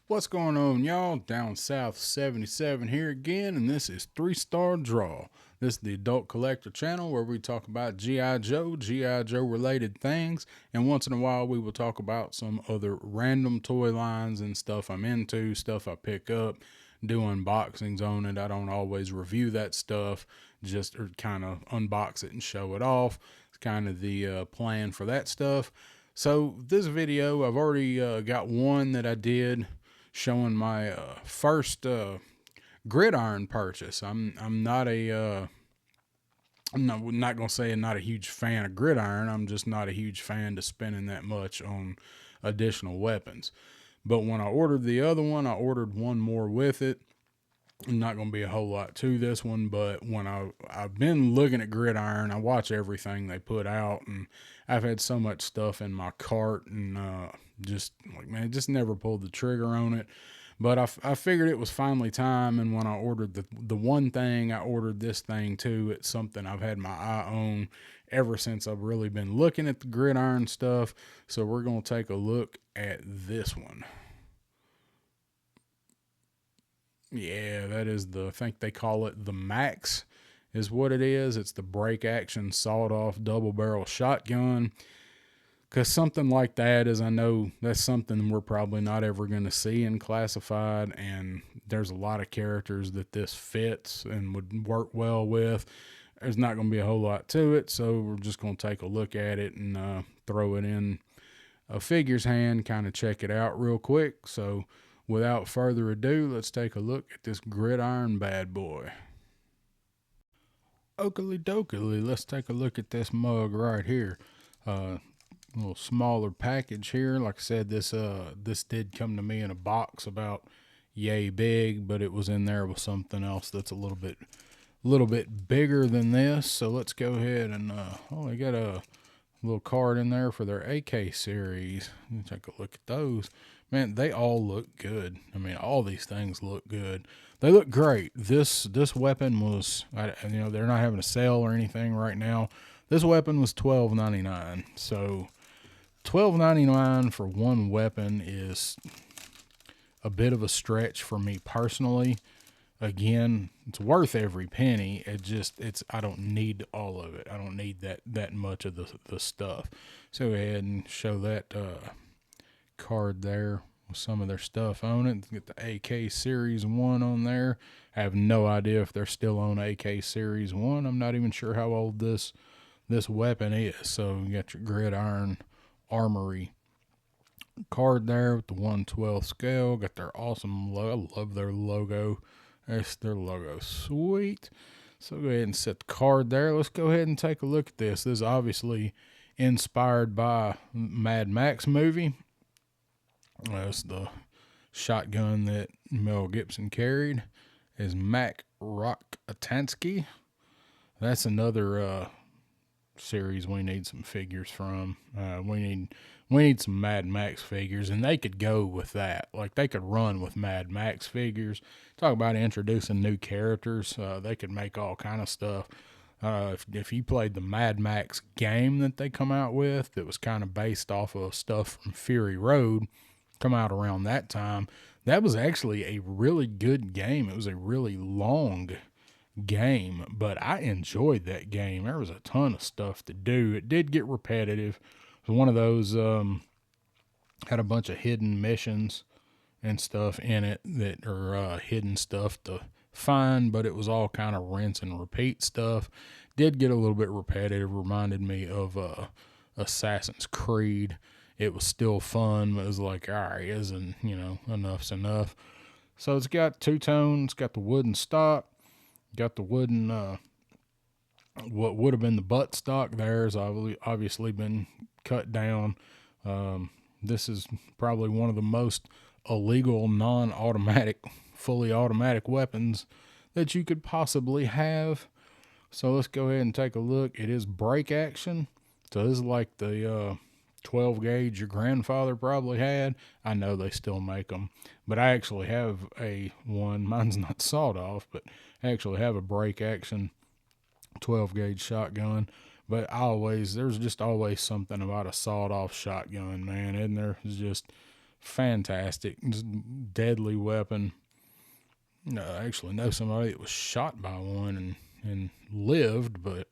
What's going on, y'all? Down South 77 here again, and this is 3 Star Draw. This is the Adult Collector channel where we talk about G.I. Joe related things, and once in a while we will talk about some other random toy lines and stuff I'm into, stuff I pick up, do unboxings on it. I don't always review that stuff, just or kind of unbox it and show it off. It's kind of the plan for that stuff. So this video, I've already got one that I did showing my first gridiron purchase. I'm not a I'm not gonna say I'm not a huge fan of gridiron. I'm just not a huge fan to spending that much on additional weapons. But when I ordered the other one, I ordered one more with it. Not going to be a whole lot to this one, but when I've been looking at gridiron, I watch everything they put out, and I've had so much stuff in my cart, and just like, man, just never pulled the trigger on it. But I figured it was finally time, and when I ordered the one thing, I ordered this thing too. It's something I've had my eye on ever since I've really been looking at the gridiron stuff. So we're going to take a look at this one. Yeah, that is I think they call it the Max, is what it is. It's the break action sawed off double barrel shotgun. Because something like that is, I know that's something we're probably not ever going to see in classified, and there's a lot of characters that this fits and would work well with. There's not going to be a whole lot to it, so we're just going to take a look at it and throw it in a figure's hand, kind of check it out real quick. So without further ado, let's take a look at this gridiron bad boy. Oakley dokley, let's take a look at this mug right here. A little smaller package here. Like I said, this did come to me in a box about yay big, but it was in there with something else that's a little bit bigger than this. So let's go ahead and they got a little card in there for their AK series. Take a look at those. Man, they all look good. I mean, all these things look good. They look great. This weapon was, they're not having a sale or anything right now. This weapon was $12.99. So $12.99 for one weapon is a bit of a stretch for me personally. Again, it's worth every penny. I don't need all of it. I don't need that much of the stuff. So go ahead and show that card there with some of their stuff on it. Get the AK Series 1 on there. I have no idea if they're still on AK Series 1. I'm not even sure how old this weapon is. So you got your gridiron armory card there with the 1/12 scale. Got their awesome logo. I love their logo. That's their logo. Sweet. So go ahead and set the card there. Let's go ahead and take a look at this. This is obviously inspired by Mad Max movie. That's the shotgun that Mel Gibson carried. Is Mac Rockatansky. That's another series we need some figures from. We need some Mad Max figures, and they could go with that. Like, they could run with Mad Max figures. Talk about introducing new characters. They could make all kind of stuff. If you played the Mad Max game that they come out with, that was kind of based off of stuff from Fury Road, come out around that time, that was actually a really good game. It was a really long game, but I enjoyed that game. There was a ton of stuff to do. It did get repetitive. It was one of those had a bunch of hidden missions and stuff in it that are hidden stuff to find, but it was all kind of rinse and repeat stuff. Did get a little bit repetitive. Reminded me of Assassin's Creed. It was still fun, but it was like, all right, enough's enough. So it's got two-tone. It's got the wooden stock. Got the wooden, what would have been the butt stock there has obviously been cut down. This is probably one of the most illegal, non-automatic, fully automatic weapons that you could possibly have. So let's go ahead and take a look. It is break action. So this is like the 12 gauge your grandfather probably had. I know they still make them, but I actually have one. Mine's not sawed off, but I actually have a break action 12 gauge shotgun. But there's just always something about a sawed off shotgun, man, isn't there? It's just fantastic, deadly weapon. I actually know somebody that was shot by one and lived, but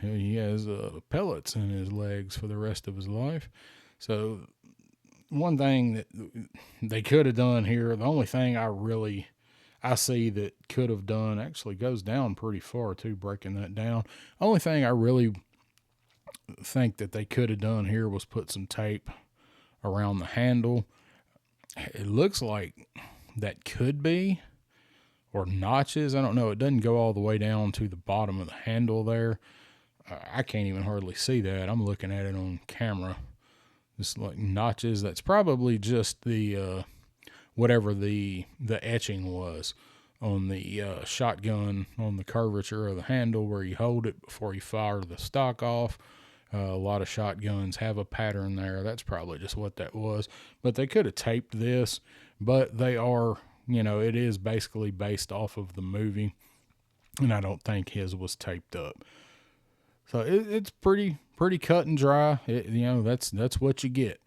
he has pellets in his legs for the rest of his life. So one thing that they could have done here, the only thing I see that could have done, actually goes down pretty far too, breaking that down. Only thing I really think that they could have done here was put some tape around the handle. It looks like that could be, or notches. I don't know. It doesn't go all the way down to the bottom of the handle there. I can't even hardly see that. I'm looking at it on camera. Just like notches. That's probably just the whatever the etching was on the shotgun, on the curvature of the handle where you hold it before you fire the stock off. A lot of shotguns have a pattern there. That's probably just what that was. But they could have taped this, but they are, it is basically based off of the movie, and I don't think his was taped up. So it's pretty cut and dry. That's what you get.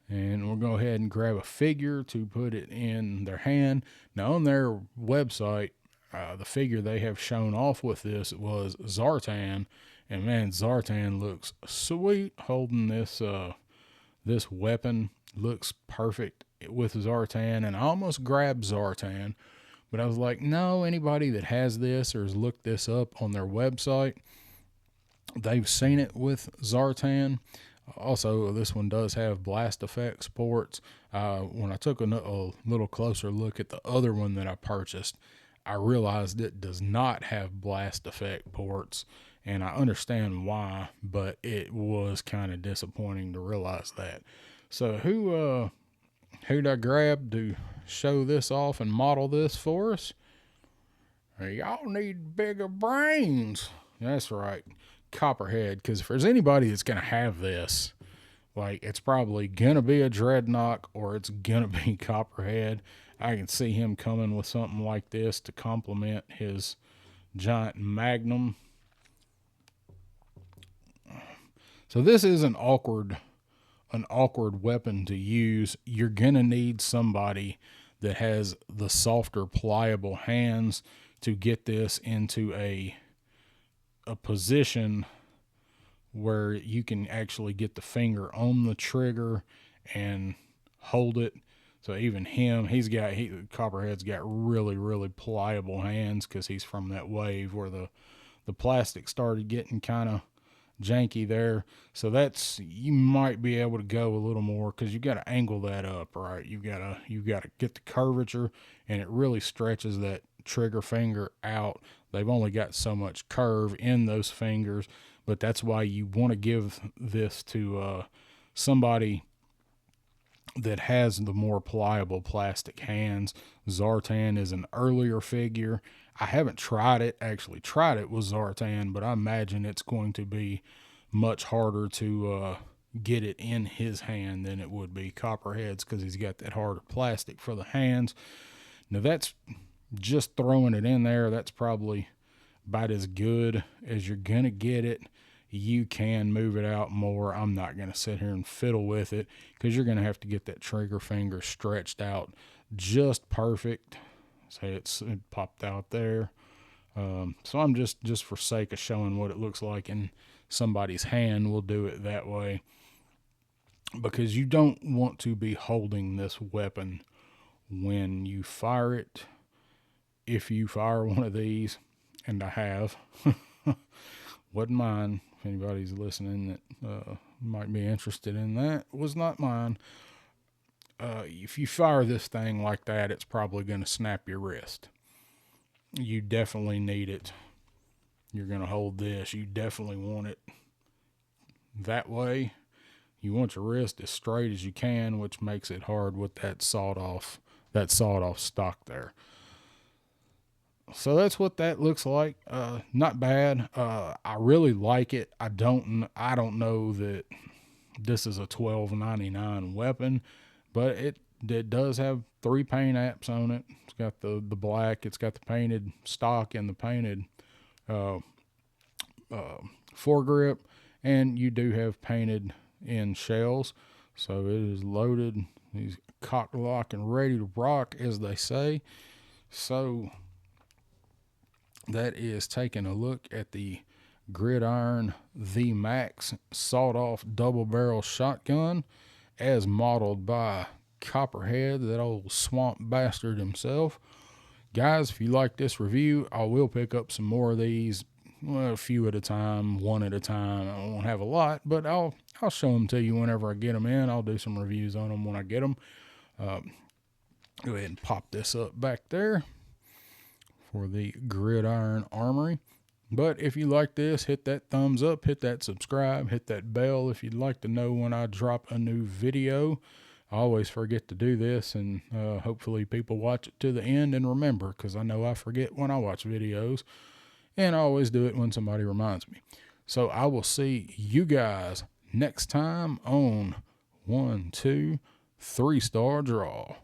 And we'll go ahead and grab a figure to put it in their hand. Now on their website, the figure they have shown off with this was Zartan. And man, Zartan looks sweet holding this this weapon. Looks perfect with Zartan, and I almost grabbed Zartan, but I was like, no, anybody that has this or has looked this up on their website, they've seen it with Zartan. Also, this one does have blast effects ports. When I took a little closer look at the other one that I purchased, I realized it does not have blast effect ports, and I understand why, but it was kind of disappointing to realize that. So who'd I grab to show this off and model this for us? Y'all need bigger brains. That's right, Copperhead, because if there's anybody that's going to have this, like, it's probably going to be a Dreadnought or it's going to be Copperhead. I can see him coming with something like this to complement his giant Magnum. So this is an awkward weapon to use. You're going to need somebody that has the softer, pliable hands to get this into a position where you can actually get the finger on the trigger and hold it. So even him, Copperhead's got really, really pliable hands because he's from that wave where the plastic started getting kind of janky there. So you might be able to go a little more because you got to angle that up, right? You got to get the curvature, and it really stretches that trigger finger out. They've only got so much curve in those fingers, but that's why you want to give this to somebody that has the more pliable plastic hands. Zartan is an earlier figure. I haven't actually tried it with Zartan, but I imagine it's going to be much harder to get it in his hand than it would be Copperhead's because he's got that harder plastic for the hands. Now that's just throwing it in there. That's probably about as good as you're going to get it. You can move it out more. I'm not going to sit here and fiddle with it because you're going to have to get that trigger finger stretched out just perfect. Say it popped out there. So I'm just for sake of showing what it looks like in somebody's hand, we'll do it that way, because you don't want to be holding this weapon when you fire it. If you fire one of these, and I have, wasn't mine. If anybody's listening that might be interested in that, was not mine. If you fire this thing like that, it's probably going to snap your wrist. You definitely need it. You're going to hold this. You definitely want it that way. You want your wrist as straight as you can, which makes it hard with that sawed off stock there. So that's what that looks like. Not bad. I really like it. I don't know that this is a $12.99 weapon, but it does have 3 paint apps on it. It's got the black. It's got the painted stock and the painted foregrip, and you do have painted in shells. So it is loaded. He's cock, lock, and ready to rock, as they say. So that is taking a look at the GridIron The Max sawed-off double-barrel shotgun as modeled by Copperhead, that old swamp bastard himself. Guys, if you like this review, I will pick up some more of these, well, a few at a time, one at a time. I won't have a lot, but I'll show them to you whenever I get them in. I'll do some reviews on them when I get them. Go ahead and pop this up back there for the GridIron Armory. But if you like this, hit that thumbs up, hit that subscribe, hit that bell if you'd like to know when I drop a new video. I always forget to do this, and hopefully people watch it to the end and remember, because I know I forget when I watch videos, and I always do it when somebody reminds me. So I will see you guys next time on 1, 2, 3 star draw.